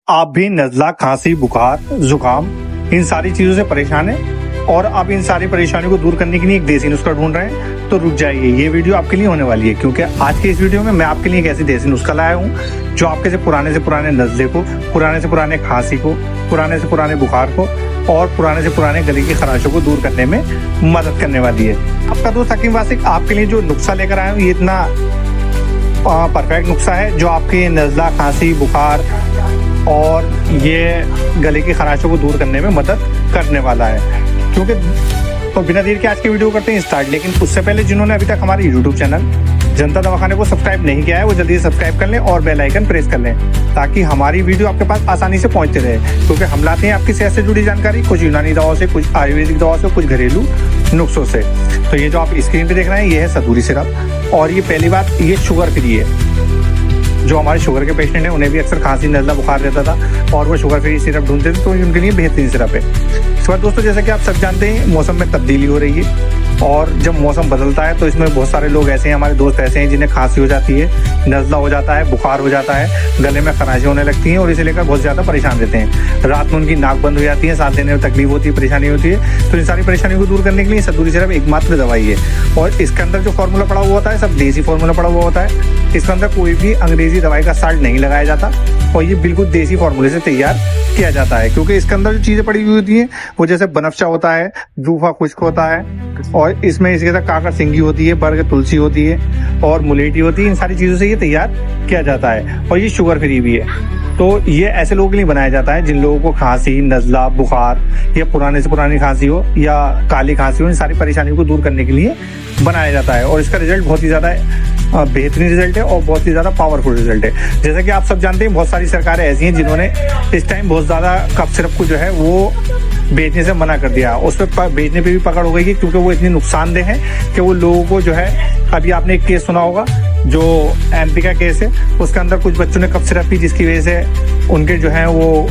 आप भी नज़ला, खांसी, बुखार, जुकाम इन सारी चीज़ों से परेशान हैं और आप इन सारी परेशानियों को दूर करने के लिए एक देसी नुस्खा ढूंढ रहे हैं तो रुक जाइए, ये वीडियो आपके लिए होने वाली है। क्योंकि आज के इस वीडियो में मैं आपके लिए एक ऐसी देसी नुस्खा लाया हूँ जो आपके से पुराने नज़ले को, पुराने से पुराने खांसी को, पुराने से पुराने बुखार को और पुराने से पुराने गले की खराशों को दूर करने में मदद करने वाली है। आपका दोस्त हकीम वासिक आपके लिए जो नुस्खा लेकर आया हूँ ये इतना परफेक्ट नुस्खा है जो आपके नज़ला, खांसी, बुखार और ये गले की खराशों को दूर करने में मदद करने वाला है। क्योंकि तो बिना देर के आज की वीडियो करते हैं स्टार्ट। लेकिन उससे पहले जिन्होंने अभी तक हमारे यूट्यूब चैनल जनता दवाखाने को सब्सक्राइब नहीं किया है वो जल्दी से सब्सक्राइब कर लें और बेल आइकन प्रेस कर लें ताकि हमारी वीडियो आपके पास आसानी से पहुंचते रहे। क्योंकि हम लाते हैं आपकी सेहत से जुड़ी जानकारी, कुछ यूनानी दवाओं से, कुछ आयुर्वेदिक दवाओं से, कुछ घरेलू नुस्खों से। तो ये जो आप स्क्रीन पे देख रहे हैं ये है सदूरी सिरप। और ये पहली बात, ये शुगर फ्री है। जो हमारे शुगर के पेशेंट हैं उन्हें भी अक्सर खांसी, नज़ला, बुखार रहता था और वो शुगर फ्री सिरप ढूंढते थे तो उनके लिए बेहतरीन सिरप है। इस बार दोस्तों जैसा कि आप सब जानते हैं मौसम में तब्दीली हो रही है और जब मौसम बदलता है तो इसमें बहुत सारे लोग ऐसे हैं, हमारे दोस्त ऐसे हैं जिन्हें खांसी हो जाती है, नज़ला हो जाता है, बुखार हो जाता है, गले में खराशें होने लगती हैं और इसे लेकर बहुत ज़्यादा परेशान रहते हैं। रात में उनकी नाक बंद हो जाती है, सांस लेने में तकलीफ होती है, परेशानी होती है। तो इन सारी परेशानियों को दूर करने के लिए सदूरी सिरप एकमात्र दवाई है। और इसके अंदर जो फार्मूला पड़ा हुआ होता है सब देसी फार्मूला पड़ा हुआ होता है। इसके अंदर कोई भी अंग्रेजी दवाई का साल्ट नहीं लगाया जाता और ये बिल्कुल देसी फार्मूले से तैयार किया जाता है। क्योंकि इसके अंदर जो चीज़ें पड़ी हुई होती हैं वो जैसे बनफशा होता है, जूफा खुश्क होता है और इसमें इसके साथ काकर सिंगी होती है, बर्ग तुलसी होती है और मुलेठी होती है। इन सारी चीज़ों से ये तैयार किया जाता है और ये शुगर फ्री भी है। तो ये ऐसे लोगों के लिए बनाया जाता है जिन लोगों को खांसी, नज़ला, बुखार या पुराने से पुरानी खांसी हो या काली खांसी हो, इन सारी परेशानियों को दूर करने के लिए बनाया जाता है। और इसका रिजल्ट बहुत ही ज़्यादा बेहतरीन रिजल्ट है और बहुत ही ज़्यादा पावरफुल रिजल्ट है। जैसा कि आप सब जानते हैं बहुत सारी सरकारें ऐसी हैं जिन्होंने इस टाइम बहुत ज़्यादा कफ सिरप को जो है वो बेचने से मना कर दिया। उस पर बेचने पे भी पकड़ हो गई कि क्योंकि वो इतनी नुकसानदेह है कि वो लोगों को जो है, अभी आपने एक केस सुना होगा जो MP का केस है, उसके अंदर कुछ बच्चों ने कफ सिरप पी जिसकी वजह से उनके जो है वो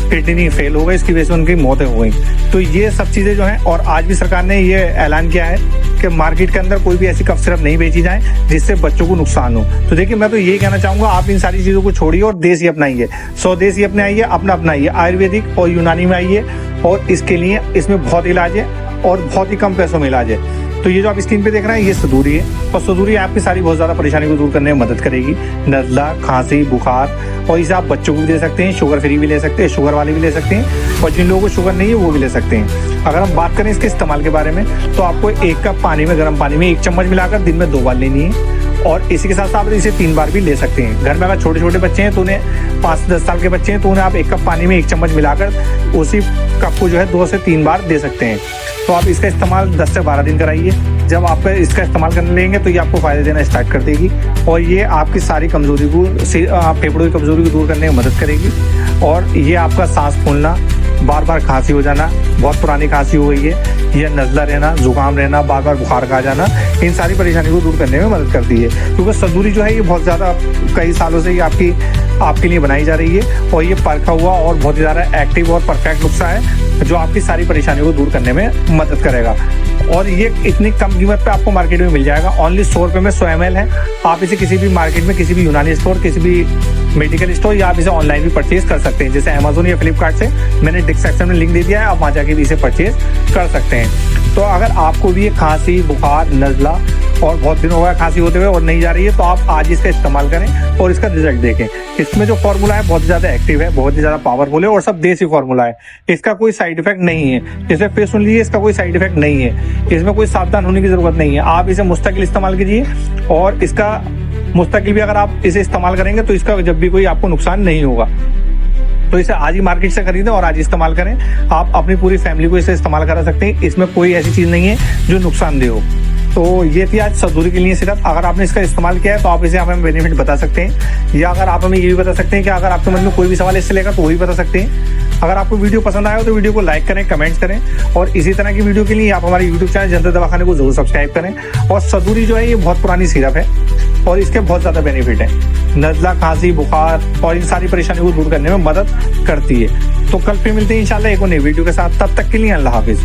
किडनी फेल हो गई, इसकी वजह से उनकी मौतें हो गई। तो ये सब चीज़ें जो हैं, और आज भी सरकार ने ये ऐलान किया है कि मार्केट के अंदर कोई भी ऐसी कफ सिरप नहीं बेची जाए जिससे बच्चों को नुकसान हो। तो देखिए मैं तो यही कहना चाहूँगा आप इन सारी चीज़ों को छोड़िए और देसी अपनाइए, स्वदेशी अपनाइए, अपना अपनाइए, आयुर्वेदिक और यूनानी में आइए और इसके लिए इसमें बहुत इलाज है और बहुत ही कम पैसों में इलाज है। तो ये जो आप स्क्रीन पे देख रहे हैं ये सदूरी है और सदूरी आपकी सारी बहुत ज़्यादा परेशानी को दूर करने में मदद करेगी। नज़ला, खांसी, बुखार और इसे आप बच्चों को भी दे सकते हैं, शुगर फ्री भी ले सकते हैं, शुगर वाले भी ले सकते हैं और जिन लोगों को शुगर नहीं है वो भी ले सकते हैं। अगर हम बात करें इसके इस्तेमाल के बारे में तो आपको 1 कप पानी में, गर्म पानी में 1 चम्मच मिलाकर दिन में 2 बार लेनी है और इसी के साथ साथ आप इसे 3 बार भी ले सकते हैं। घर में अगर छोटे छोटे बच्चे हैं तो उन्हें 5 से 10 साल के बच्चे हैं तो उन्हें आप 1 कप पानी में 1 चम्मच मिलाकर उसी कप को जो है 2 से 3 बार दे सकते हैं। तो आप इसका इस्तेमाल 10 से 12 दिन कराइए। जब आप इसका इस्तेमाल करने लेंगे तो ये आपको फ़ायदे देना स्टार्ट कर देगी और ये आपकी सारी कमज़ोरी को, फेफड़ों की कमज़ोरी को दूर करने में मदद करेगी। और ये आपका सांस फूलना, बार बार खांसी हो जाना, बहुत पुरानी खांसी हो गई है, या नज़ला रहना, जुकाम रहना, बार बार बुखार का आ जाना, इन सारी परेशानी को दूर करने में मदद करती है। क्योंकि सदूरी जो है ये बहुत ज़्यादा कई सालों से ये आपके लिए बनाई जा रही है और ये परखा हुआ और बहुत ही ज़्यादा एक्टिव और परफेक्ट नुस्खा है जो आपकी सारी परेशानियों को दूर करने में मदद करेगा। और ये इतनी कम कीमत पे आपको मार्केट में मिल जाएगा। ओनली 100 रुपये में 100 ml है। आप इसे किसी भी मार्केट में, किसी भी यूनानी स्टोर, किसी भी मेडिकल स्टोर या आप इसे ऑनलाइन भी परचेज कर सकते हैं। जैसे अमेजोन या फ्लिपकार्ट से मैंने डिस्क्रिप्शन में लिंक दे दिया है, आप वहाँ जाके भी इसे परचेज कर सकते हैं। तो अगर आपको भी ये खांसी, बुखार, नज़ला और बहुत दिन हो गया खांसी होते हुए और नहीं जा रही है तो आप आज इसका इस्तेमाल करें और इसका रिजल्ट देखें। इसमें जो फार्मूला है बहुत ज़्यादा एक्टिव है, बहुत ही ज़्यादा पावरफुल है और सब देसी फार्मूला है। इसका कोई साइड इफेक्ट नहीं है। इसमें फिर सुन लीजिए, इसका कोई साइड इफेक्ट नहीं है। इसमें कोई सावधान होने की जरूरत नहीं है। आप इसे मुस्तकिल इस्तेमाल कीजिए और इसका मुस्तकिल भी अगर आप इसे इस्तेमाल करेंगे तो इसका जब भी कोई आपको नुकसान नहीं होगा। तो इसे आज ही मार्केट से खरीदें और आज इस्तेमाल करें। आप अपनी पूरी फैमिली को इसे इस्तेमाल करा सकते हैं। इसमें कोई ऐसी चीज़ नहीं है जो नुकसानदेह हो। तो ये थी आज सदूरी के लिए सिर्फ। अगर आपने इसका इस्तेमाल किया है तो आप इसे हमें बेनिफिट बता सकते हैं, या अगर आप हमें ये भी बता सकते हैं कि अगर आपके मन में कोई भी सवाल इससे लेगा तो वो भी बता सकते हैं। अगर आपको वीडियो पसंद आया हो तो वीडियो को लाइक करें, कमेंट्स करें और इसी तरह की वीडियो के लिए आप हमारे यूट्यूब चैनल जनता दवाखाने को जरूर सब्सक्राइब करें। और सदूरी जो है ये बहुत पुरानी सिरप है और इसके बहुत ज़्यादा बेनिफिट है। नज़ला, खांसी, बुखार और इन सारी परेशानियों को दूर करने में मदद करती है। तो कल फिर मिलते हैं इंशाल्लाह एक और नई वीडियो के साथ। तब तक के लिए अल्लाह हाफिज़।